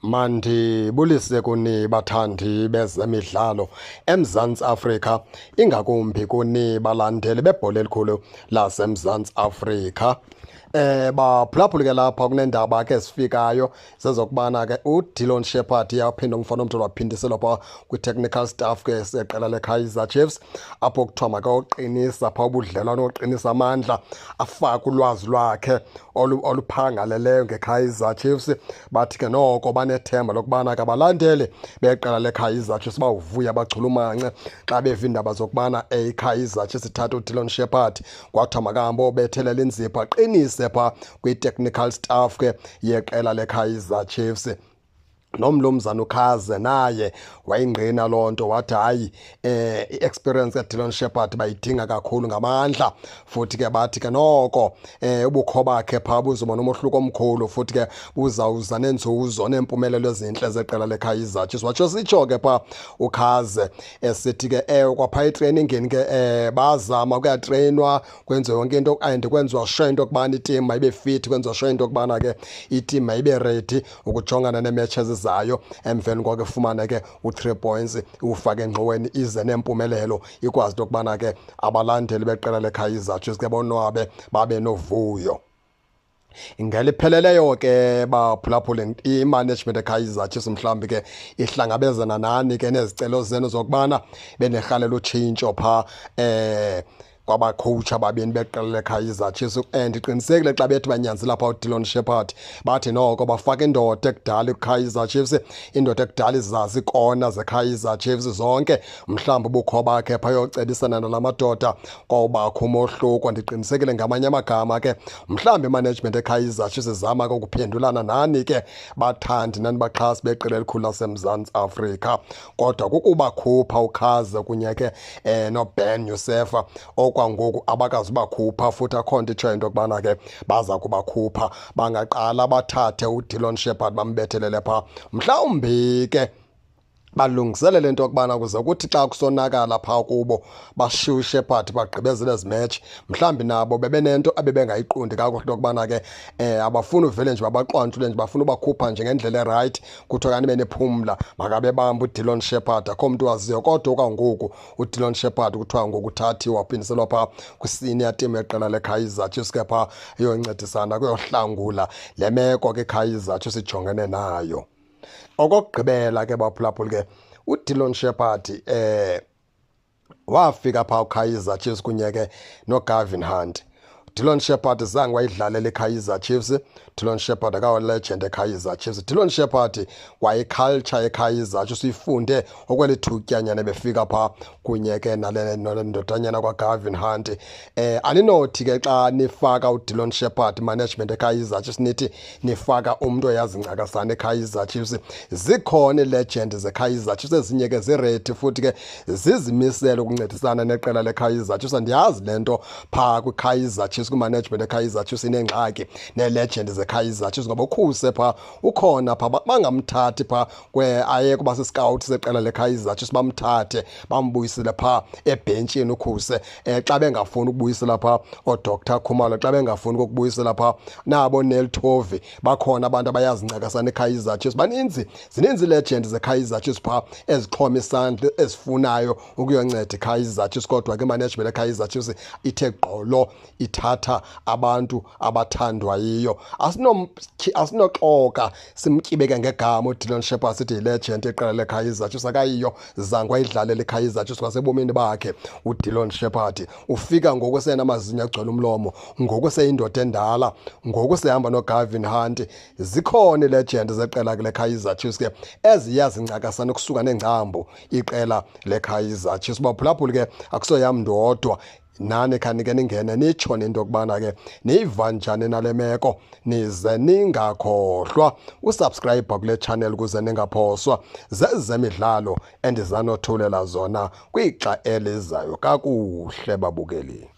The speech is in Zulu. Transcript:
Mandibulise kuni bathandi bezemidlalo eMzantsi Afrika, ingakumbi kuni balandeli bebhola elikhulu laseMzantsi Afrika. Baphulaphuli ke lapha kunendaba ke ezifikayo zezokubana ke uDillon Shepherd yaphinda umfana omntu waphindiselwa pha kwi-technical staff ke seqela leKaizer Chiefs, apho kuthiwa makawuqinisa pha ubudlelwane, oqinisa amandla, afake ulwazi lwakhe oluphangaleleyo ngeKaizer Chiefs. Bathi ke noko banethemba lokubana ke abalandeli beqela leKaizer Chiefs bawuvuya bachulumance xa beva iindaba zokubana iKaizer Chiefs ithatha uDillon Shepherd, kwathiwa makahambe obethelela inzipho aqinise pha kwi-technical staff ke yeqela leKaizer Chiefs. Nomlumzana uKhaze naye wayingqina loo nto, wathi hayi i-experience kaDillon Shepherd bayidinga kakhulu ngamandla, futhi ke bathi ke noko ubukho bakhe phaa buzoba nomohluko omkhulu, futhi ke buzawuza nenzuzo neempumelelo ezintle zeqela leKaizer Chiefs. Watsho sitsho ke phaa uKhaze esithi ke kwaphaa etreyiningini ke bazama kuyatreyinwa, kwenziwe yonke into and kwenziwa sure into yokubana itim mayibe fit, kwenziwa sure into yokubana ke itim mayibe ready ukujongana nee-matches zayo. Emveni kwake fumane ke u3 points ufake engxoweni ize nempumelelo, ikwazi into yokubana ke abalandeli beqela leKaizer Chiefs ke bonwabe babe novuyo. Ngelipheleleyo ke baphulaphule i-management eKaizer Chiefs mhlawumbi ke ihlangabezana nani ke nezicelo zenu zokubana benerhalela utshintsho pha kwabakhowutshi ababini beqela leKaizer Chiefs, and iqinisekile xa bethi banyanzela pha uDillon Shepherd bathi noko bafake indoda ekudala iKaizer Chiefs, indoda ekudala izazi ikona zeKaizer Chiefs zonke. Mhlawumbi ubukho bakhe pha yocebisana nala madoda kwawubakho umohluko. Ndiqinisekile ngamanye amagama ke mhlawumbi imanagement eKaizer Chiefs izama ke ukuphendulana nani ke bathandi nani baxhasi beqela elikhulu laseMzantsi Afrika, kodwa kukubakhupha uKhaze kunye ke noBen Yosef kwangoku abakazi bakhupha, futhi akho nto itsho into yokubana ke baza kubakhupha. Bangaqala bathathe uDillon Shepherd bambethelele phaa, mhlawumbi ke balungiselele into yokubana kuze kuthi xa kusonakala phaa kubo bashiwe uShepherd bagqibezele ezi match, mhlawumbi nabo bebenento abebengayiqondi kakuhle yokubana ke abafuni uvele nje babaqwantshule nje, bafuna ubakhupha nje ngendlela erayithi, kuthiwa kanti benephumla makabe bamba uDillon Shepherd. Akho mntu waziyo, kodwa kwangoku uDillon Shepherd kuthiwa ngoku uthathiwe waphindiselwa phaa kwi-senior team yeqela leKaizer Chiefs ke phaa iyoncedisana kuyohlangula le meko ke iKaizer Chiefs ijongene nayo. Okokugqibela ke baphulaphuli ke uDillon Shepherd wafika phaa uKaizer Chiefs kunye ke noGavin Hunt. Dillon Shepherd zange wayidlalela iKaizer Chiefs. Dillon Shepherd akawalegend eKaizer Chiefs. Dillon Shepherd wayiculture eKaizer Chiefs uyifunde okwelithutyanyana befika phaa kunye ke nale ndodanyana kwaGavin Hunt. Aninothi ke xa nifaka uDillon Shepherd management eKaizer Chiefs nithi nifaka umuntu oyazi ngcakasana eKaizer Chiefs. Zikhona ilegend zeKaizer Chiefs ezinye ke ziredi futhi ke zizimisele ukuncedisana neqela leKaizer Chiefs. Ndiyazi lento phaa kwiKaizer Chiefs, kwimanagement eKaizer Chiefs inengxaki nelegend zeKaizer Chiefs, ngoba ukhuse phaa ukhona phaa bangamthathi phaa aye kuba siscout seqela leKaizer Chiefs, bamthathe bambuyisele phaa ebhentshini ukhuse. Xa bengafuni ukubuyisela phaa oDr Khumalo, xa bengafuni ukubuyisela phaa nabo Neltovi, bakhona abantu abayazincakasana eKaizer Chiefs. Zininzi legend zeKaizer Chiefs phaa ezixhoma isandla ezifunayo ukuyonceda iKaizer Chiefs, kodwa ke imanagement eKaizer Chiefs ithe gqolo ithatha abantu abathandwa yiyo. Asinoxoka simtyibeke ngegama uDillon Shepherd sithi yilegend yeqela leKaizer Chiefs, akayiyo, zange wayidlalela iKaizer Chiefs kwasebomini bakhe uDillon Shepherd. Ufika ngoku senamazinyo agcwele umlomo, ngoku seyindoda endala, ngoku sehamba noGavin Hunt. Zikhona ilegend zeqela leKaizer Chiefs ke eziyazincakasana ukusuka nengcambu iqela leKaizer Chiefs. Baphulaphuli ke akusoyam ndodwa, nani khanike ningene nitsho nento yokubana ke niyiva njani nale meko, nize ningakhohlwa usubscribe kule channel ukuze ningaphoswa zezemidlalo endizanothulela zona kwixa elizayo. Kakuhle babukeli.